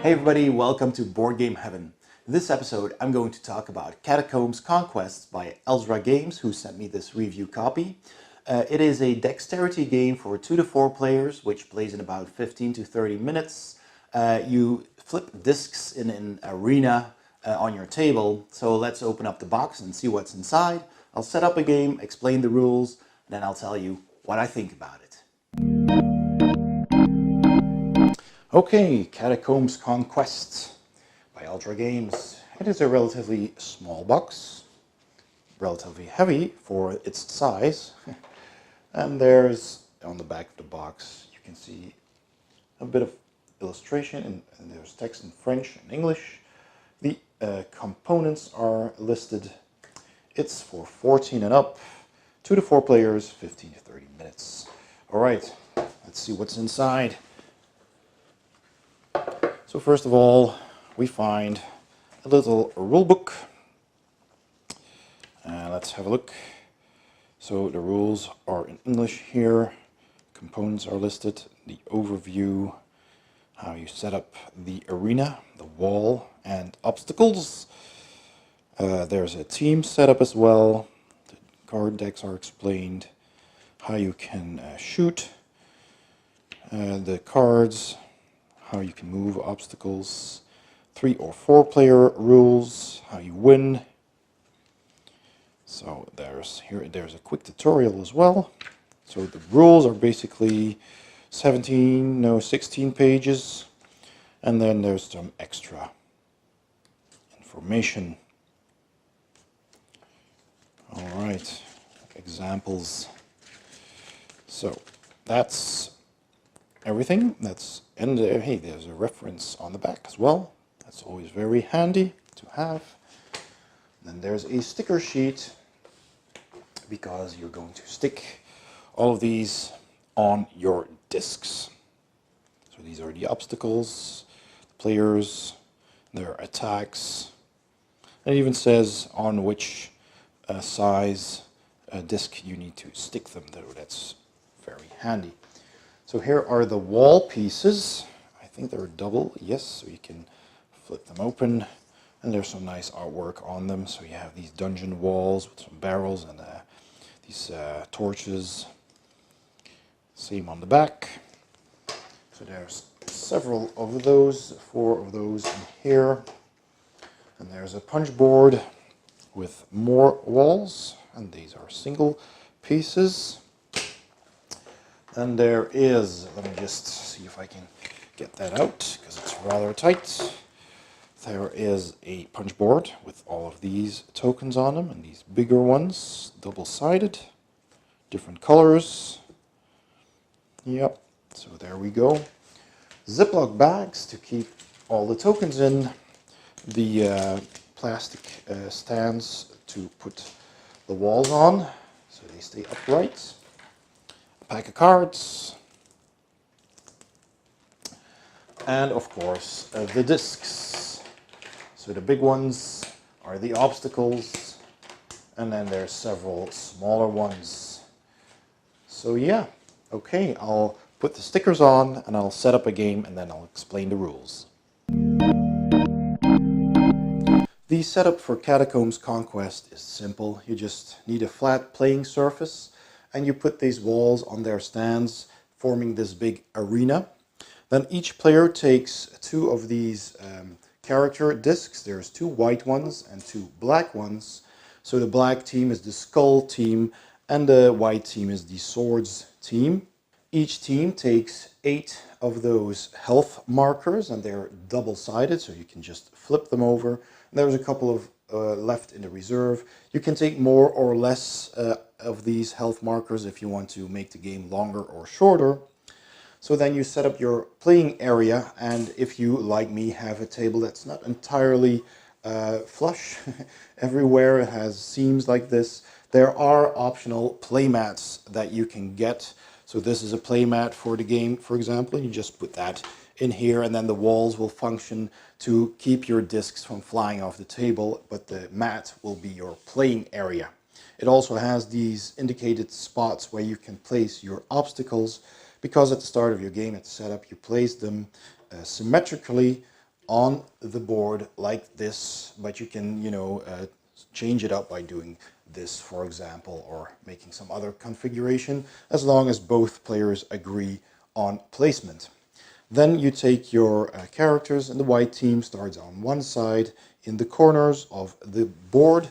Hey everybody, welcome to Board Game Heaven. In this episode, I'm going to talk about Catacombs Conquest by Elzra Games, who sent me this review copy. It is a dexterity game for 2 to 4 players, which plays in about 15 to 30 minutes. You flip discs in an arena on your table. So let's open up the box and see what's inside. I'll set up a game, explain the rules, and then I'll tell you what I think about it. Okay, Catacombs Conquest by Elzra Games. It is a relatively small box, relatively heavy for its size. And there's, on the back of the box, you can see a bit of illustration, and there's text in French and English. The components are listed. It's for 14 and up, 2 to 4 players, 15 to 30 minutes. All right, let's see what's inside. So first of all, we find a little rule book. Let's have a look. So the rules are in English here. Components are listed. The overview, how you set up the arena, the wall, and obstacles. There's a team setup as well. The card decks are explained. How you can shoot. The cards. How you can move obstacles, 3 or 4 player rules, how you win. So there's a quick tutorial as well. So the rules are basically 16 pages, and then there's some extra information. All right, examples. So that's everything. And hey, there's a reference on the back as well. That's always very handy to have. Then there's a sticker sheet, because you're going to stick all of these on your discs. So these are the obstacles, the players, their attacks. And it even says on which size disc you need to stick them, though. That's very handy. So here are the wall pieces. I think they're double, yes, so you can flip them open. And there's some nice artwork on them. So you have these dungeon walls with some barrels and these torches. Same on the back. So there's several of those, 4 of those in here. And there's a punch board with more walls, and these are single pieces. And there is, let me just see if I can get that out, because it's rather tight. There is a punch board with all of these tokens on them, and these bigger ones, double-sided, different colors. Yep, so there we go. Ziploc bags to keep all the tokens in. The plastic stands to put the walls on, so they stay upright. Pack of cards, and of course the discs. So the big ones are the obstacles, and then there's several smaller ones. So yeah, okay, I'll put the stickers on and I'll set up a game, and then I'll explain the rules. The setup for Catacombs Conquest is simple. You just need a flat playing surface, and you put these walls on their stands, forming this big arena. Then each player takes 2 of these character discs. There's 2 white ones and 2 black ones. So the black team is the skull team, and the white team is the swords team. Each team takes 8 of those health markers, and they're double-sided, so you can just flip them over. And there's a couple of left in the reserve. You can take more or less of these health markers if you want to make the game longer or shorter. So then you set up your playing area, and if you, like me, have a table that's not entirely flush everywhere, it has seams like this, there are optional playmats that you can get. So this is a playmat for the game, for example. You just put that in here, and then the walls will function to keep your discs from flying off the table, but the mat will be your playing area. It also has these indicated spots where you can place your obstacles, because at the start of your game, at the setup, you place them symmetrically on the board like this, but you can, change it up by doing this, for example, or making some other configuration, as long as both players agree on placement. Then you take your characters, and the white team starts on one side in the corners of the board,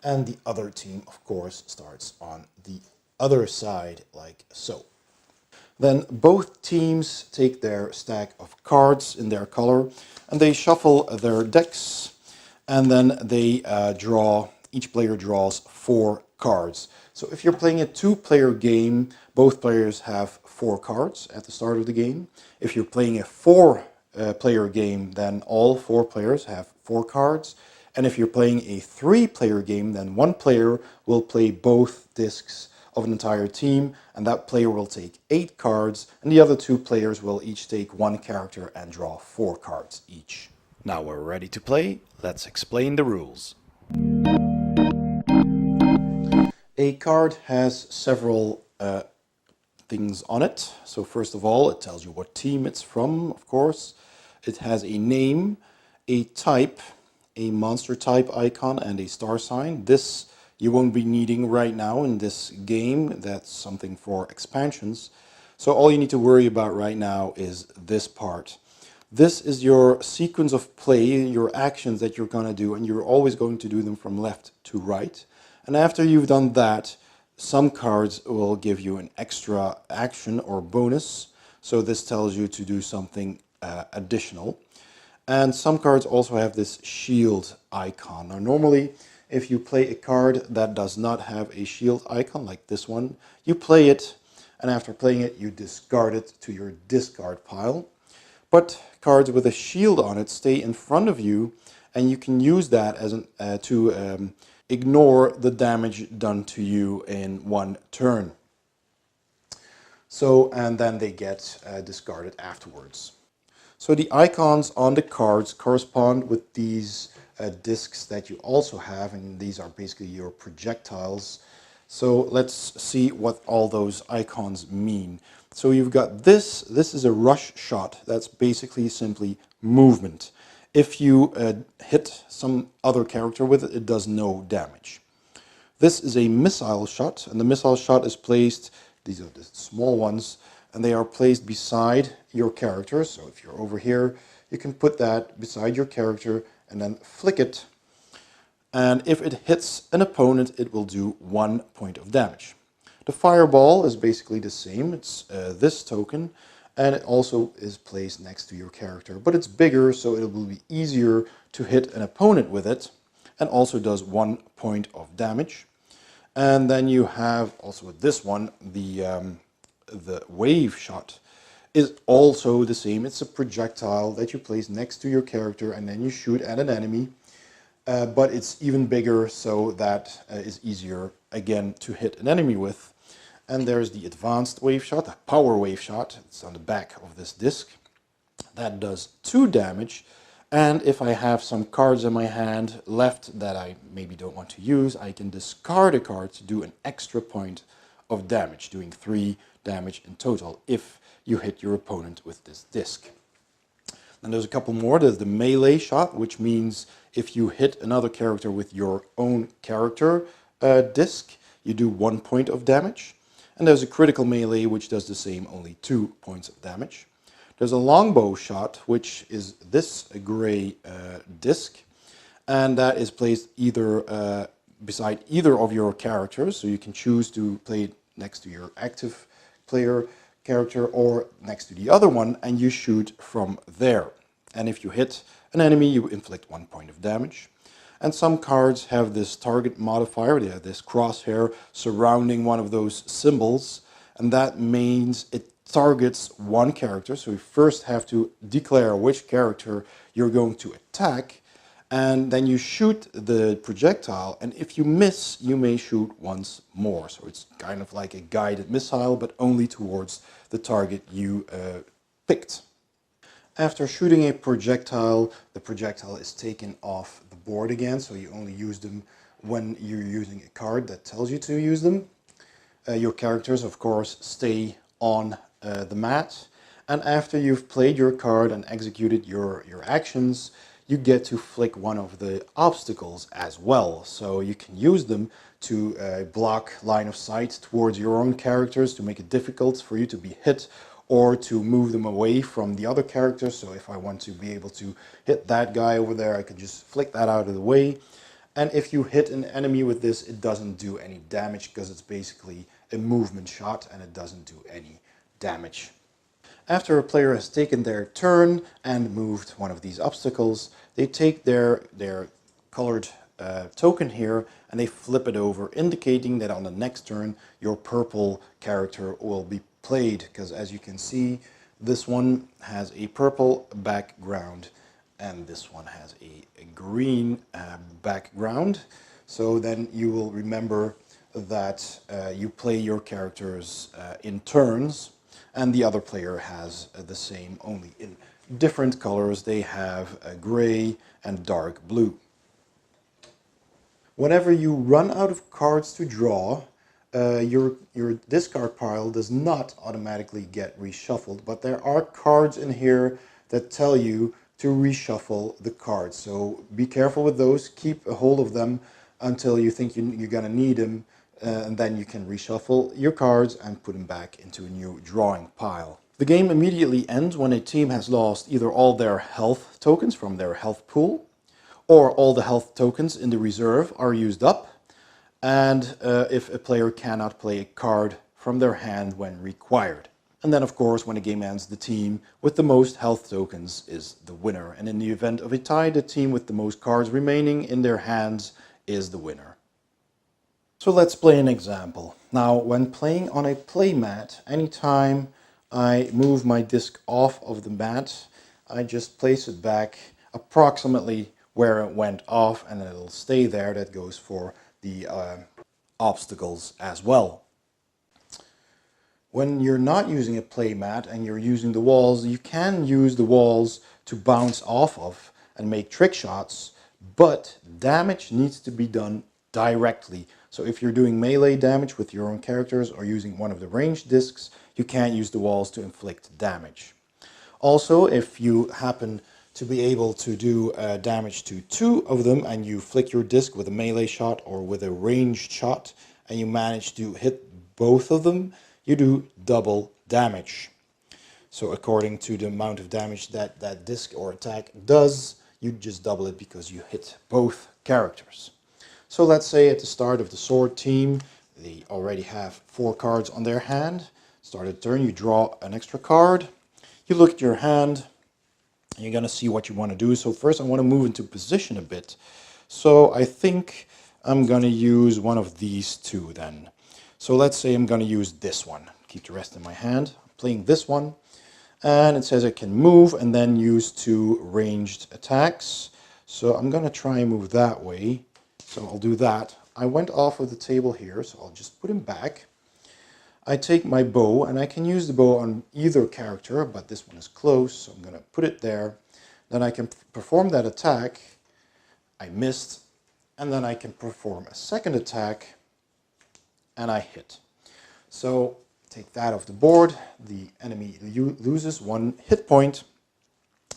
and the other team, of course, starts on the other side, like so. Then both teams take their stack of cards in their color, and they shuffle their decks, and then they each player draws 4 cards. So if you're playing a 2-player game, both players have 4 cards at the start of the game. If you're playing a 4-player game, then all 4 players have 4 cards. And if you're playing a 3-player game, then one player will play both discs of an entire team, and that player will take 8 cards, and the other 2 players will each take 1 character and draw 4 cards each. Now we're ready to play. Let's explain the rules. A card has several things on it. So first of all, it tells you what team it's from, of course. It has a name, a type, a monster type icon, and a star sign. This you won't be needing right now in this game. That's something for expansions. So all you need to worry about right now is this part. This is your sequence of play, your actions that you're going to do, and you're always going to do them from left to right. And after you've done that, some cards will give you an extra action or bonus. So this tells you to do something additional. And some cards also have this shield icon. Now normally, if you play a card that does not have a shield icon, like this one, you play it, and after playing it, you discard it to your discard pile. But cards with a shield on it stay in front of you, and you can use that as to ignore the damage done to you in one turn. So, and then they get discarded afterwards. So the icons on the cards correspond with these discs that you also have, and these are basically your projectiles. So let's see what all those icons mean. So you've got this is a rush shot. That's basically simply movement. If you hit some other character with it, it does no damage. This is a missile shot, and the missile shot is placed, these are the small ones, and they are placed beside your character. So if you're over here, you can put that beside your character and then flick it. And if it hits an opponent, it will do 1 point of damage. The fireball is basically the same. It's this token, and it also is placed next to your character. But it's bigger, so it will be easier to hit an opponent with it, and also does 1 point of damage. And then you have also this one, the wave shot is also the same. It's a projectile that you place next to your character, and then you shoot at an enemy. But it's even bigger, so that is easier, again, to hit an enemy with. And there's the advanced wave shot, the power wave shot. It's on the back of this disc. That does 2 damage. And if I have some cards in my hand left that I maybe don't want to use, I can discard a card to do an extra point of damage, doing 3 damage in total if you hit your opponent with this disc. And there's a couple more. There's the melee shot, which means if you hit another character with your own character disc, you do 1 point of damage. And there's a critical melee, which does the same, only 2 points of damage. There's a longbow shot, which is this gray disc, and that is placed either beside either of your characters, so you can choose to play it next to your active player character or next to the other one, and you shoot from there. And if you hit an enemy, you inflict 1 point of damage. And some cards have this target modifier. They have this crosshair surrounding one of those symbols, and that means it targets one character. So you first have to declare which character you're going to attack, and then you shoot the projectile, and if you miss, you may shoot once more. So it's kind of like a guided missile, but only towards the target you picked. After shooting a projectile, the projectile is taken off the board again, so you only use them when you're using a card that tells you to use them. Your characters, of course, stay on the mat, and after you've played your card and executed your actions, you get to flick one of the obstacles as well. So you can use them to block line of sight towards your own characters, to make it difficult for you to be hit, or to move them away from the other characters. So if I want to be able to hit that guy over there, I can just flick that out of the way. And if you hit an enemy with this, it doesn't do any damage because it's basically a movement shot and it doesn't do any damage. After a player has taken their turn and moved one of these obstacles, they take their colored token here and they flip it over, indicating that on the next turn your purple character will be played, because as you can see, this one has a purple background and this one has a green background. So then you will remember that you play your characters in turns, and the other player has the same, only in different colors. They have gray and dark blue. Whenever you run out of cards to draw, your discard pile does not automatically get reshuffled, but there are cards in here that tell you to reshuffle the cards. So be careful with those, keep a hold of them until you think you're gonna need them, and then you can reshuffle your cards and put them back into a new drawing pile. The game immediately ends when a team has lost either all their health tokens from their health pool, or all the health tokens in the reserve are used up, and if a player cannot play a card from their hand when required. And then, of course, when the game ends, the team with the most health tokens is the winner. And in the event of a tie, the team with the most cards remaining in their hands is the winner. So let's play an example. Now, when playing on a play mat, anytime I move my disc off of the mat, I just place it back approximately where it went off, and it'll stay there. That goes for the obstacles as well. When you're not using a play mat and you're using the walls, you can use the walls to bounce off of and make trick shots, but damage needs to be done directly. So if you're doing melee damage with your own characters or using one of the ranged discs, you can't use the walls to inflict damage. Also, if you happen to be able to do damage to two of them and you flick your disc with a melee shot or with a ranged shot and you manage to hit both of them, you do double damage. So according to the amount of damage that that disc or attack does, you just double it because you hit both characters. So let's say at the start of the sword team, they already have 4 cards on their hand. Start a turn, you draw an extra card, you look at your hand, and you're going to see what you want to do. So first I want to move into position a bit. So I think I'm going to use one of these two then. So let's say I'm going to use this one. Keep the rest in my hand. I'm playing this one. And it says I can move and then use 2 ranged attacks. So I'm going to try and move that way. So I'll do that. I went off of the table here, so I'll just put him back. I take my bow, and I can use the bow on either character, but this one is close, so I'm going to put it there. Then I can perform that attack. I missed. And then I can perform a second attack, and I hit. So take that off the board. The enemy loses 1 hit point.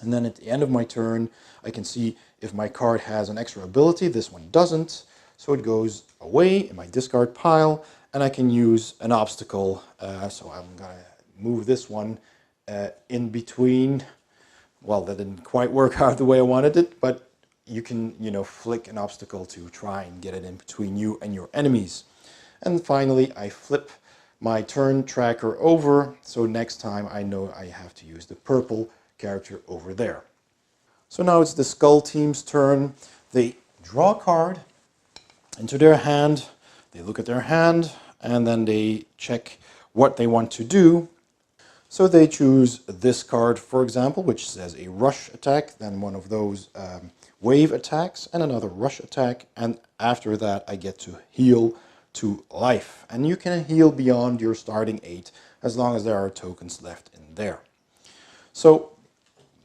And then at the end of my turn, I can see if my card has an extra ability. This one doesn't. So it goes away in my discard pile, and I can use an obstacle. So I'm going to move this one in between. Well, that didn't quite work out the way I wanted it, but you can, flick an obstacle to try and get it in between you and your enemies. And finally, I flip my turn tracker over, so next time I know I have to use the purple character over there. So now it's the Skull team's turn. They draw a card into their hand, they look at their hand, and then they check what they want to do. So they choose this card, for example, which says a rush attack, then one of those wave attacks, and another rush attack, and after that I get to heal to life. And you can heal beyond your starting 8 as long as there are tokens left in there. So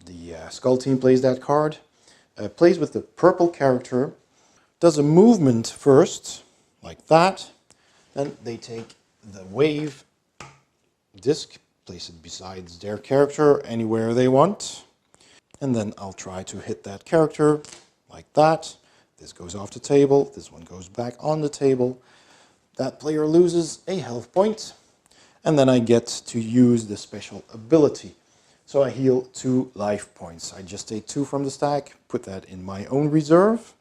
the Skull team plays that card, plays with the purple character, does a movement first, like that. Then they take the wave disc, place it beside their character anywhere they want. And then I'll try to hit that character like that. This goes off the table, this one goes back on the table. That player loses a health point, and then I get to use the special ability. So I heal 2 life points. I just take 2 from the stack, put that in my own reserve,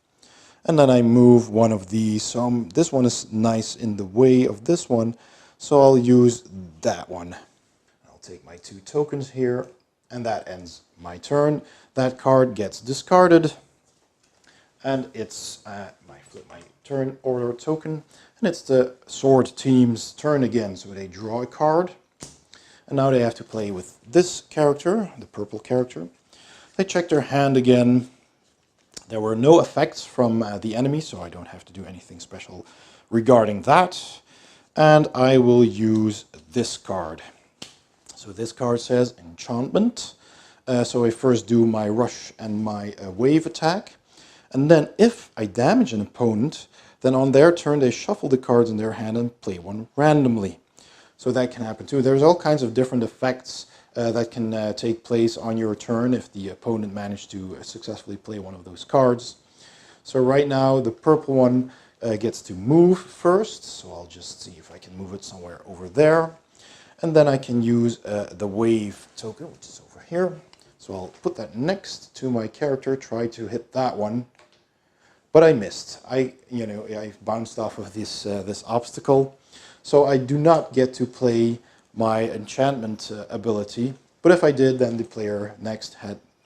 and then I move one of these. So this one is nice in the way of this one, so I'll use that one. I'll take my 2 tokens here, and that ends my turn. That card gets discarded, and it's flip my turn order token, and it's the sword team's turn again. So they draw a card, and now they have to play with this character, the purple character. They check their hand again. There were no effects from the enemy, so I don't have to do anything special regarding that. And I will use this card. So this card says enchantment. So I first do my rush and my wave attack. And then if I damage an opponent, then on their turn they shuffle the cards in their hand and play one randomly. So that can happen too. There's all kinds of different effects that can take place on your turn if the opponent managed to successfully play one of those cards. So right now the purple one gets to move first. So I'll just see if I can move it somewhere over there. And then I can use the wave token, which is over here. So I'll put that next to my character, try to hit that one. But I missed. I bounced off of this obstacle. So I do not get to play my enchantment ability. But if I did, then the player next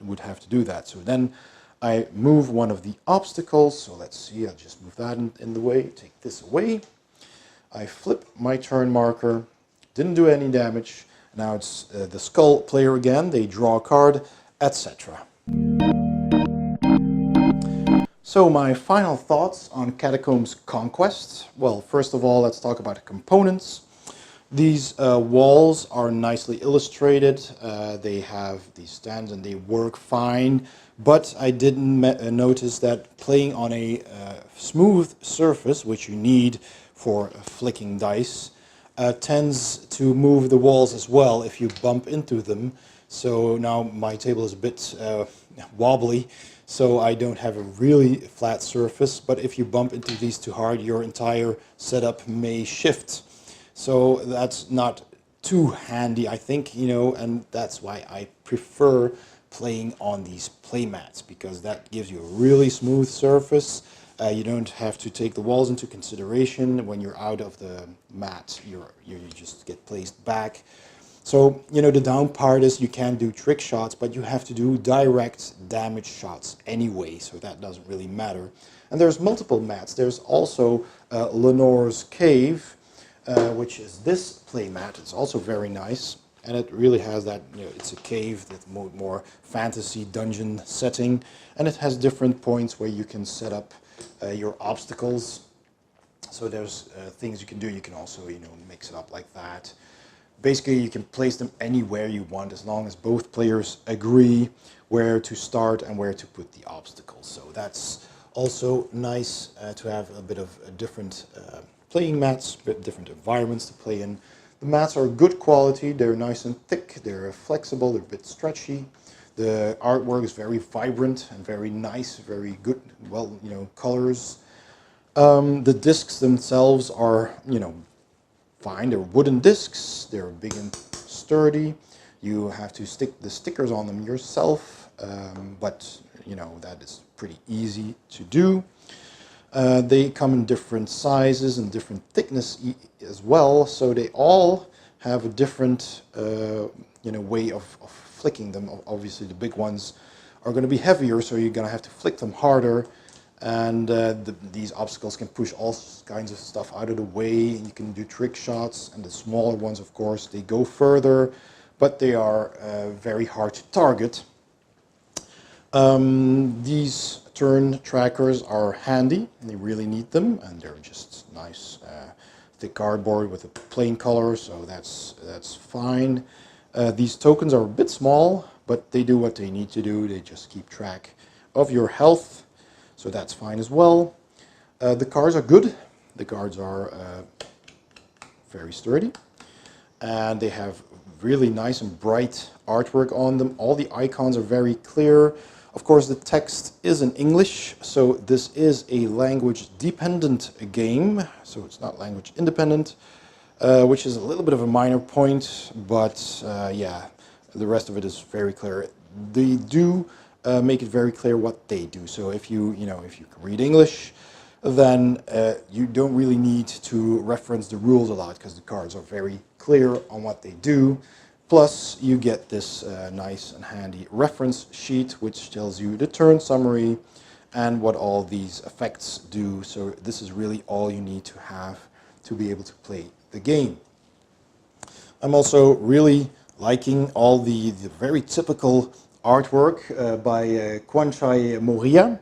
would have to do that. So then I move one of the obstacles. So let's see, I'll just move that in the way, take this away. I flip my turn marker, didn't do any damage. Now it's the skull player again, they draw a card, etc. So my final thoughts on Catacombs Conquest. Well, first of all, let's talk about the components. These walls are nicely illustrated. They have these stands and they work fine. But I didn't notice that playing on a smooth surface, which you need for flicking dice, tends to move the walls as well if you bump into them. So now my table is a bit wobbly, so I don't have a really flat surface, but if you bump into these too hard, your entire setup may shift. So that's not too handy, I think, and that's why I prefer playing on these play mats, because that gives you a really smooth surface. You don't have to take the walls into consideration. When you're out of the mat, you just get placed back. So, the down part is you can do trick shots, but you have to do direct damage shots anyway, so that doesn't really matter. And there's multiple mats. There's also Lenore's Cave, which is this play mat. It's also very nice, and it really has that, it's a cave with more fantasy dungeon setting, and it has different points where you can set up your obstacles. So there's things you can do. You can also, mix it up like that. Basically, you can place them anywhere you want as long as both players agree where to start and where to put the obstacles. So that's also nice to have a bit of a different playing mats, different environments to play in. The mats are good quality. They're nice and thick. They're flexible. They're a bit stretchy. The artwork is very vibrant and very nice, very good, colors. The discs themselves are, fine. They're wooden discs. They're big and sturdy. You have to stick the stickers on them yourself, but, that is pretty easy to do. They come in different sizes and different thickness as well, so they all have a different, way of flicking them. Obviously, the big ones are going to be heavier, so you're going to have to flick them harder. And these obstacles can push all kinds of stuff out of the way. You can do trick shots, and the smaller ones, of course, they go further, but they are very hard to target. These turn trackers are handy, and you really need them, and they're just nice, thick cardboard with a plain color, so that's fine. These tokens are a bit small, but they do what they need to do. They just keep track of your health, so that's fine as well. The cards are good. The cards are very sturdy, and they have really nice and bright artwork on them. All the icons are very clear. Of course, the text is in English, so this is a language dependent game, so it's not language independent, which is a little bit of a minor point, but yeah, the rest of it is very clear. They do make it very clear what they do. So if you can read English, then you don't really need to reference the rules a lot because the cards are very clear on what they do. Plus, you get this nice and handy reference sheet, which tells you the turn summary and what all these effects do. So this is really all you need to have to be able to play the game. I'm also really liking all the very typical artwork by Kwanchai Moria.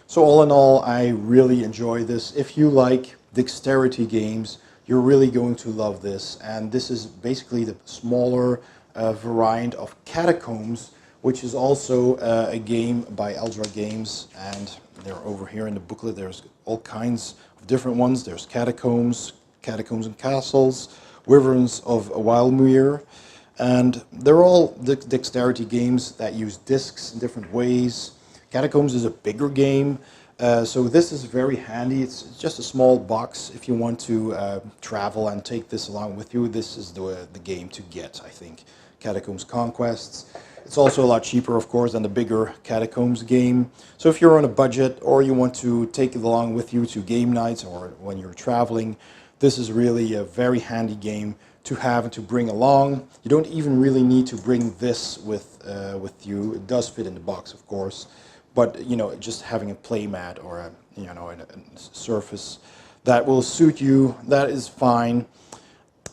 So all in all, I really enjoy this. If you like dexterity games, you're really going to love this. And this is basically the smaller variant of Catacombs, which is also a game by Elzra Games. And they're over here in the booklet. There's all kinds of different ones. There's Catacombs, Catacombs and Castles, Wyverns of Wildmuir. And they're all dexterity games that use discs in different ways. Catacombs is a bigger game, so this is very handy. It's just a small box. If you want to travel and take this along with you, this is the game to get, I think. Catacombs Conquest. It's also a lot cheaper, of course, than the bigger Catacombs game. So if you're on a budget or you want to take it along with you to game nights or when you're traveling, this is really a very handy game to have and to bring along. You don't even really need to bring this with you. It does fit in the box, of course. But just having a play mat or a surface that will suit you, that is fine.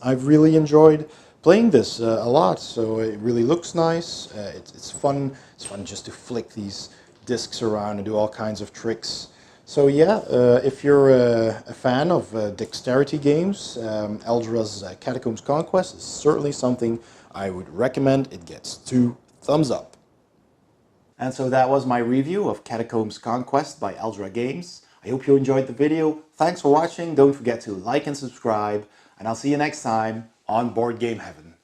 I've really enjoyed playing this a lot. So it really looks nice. It's fun. It's fun just to flick these discs around and do all kinds of tricks. So yeah, if you're a fan of dexterity games, Elzra's Catacombs Conquest is certainly something I would recommend. It gets 2 thumbs up. And so that was my review of Catacombs Conquest by Elzra Games. I hope you enjoyed the video. Thanks for watching. Don't forget to like and subscribe. And I'll see you next time on Board Game Heaven.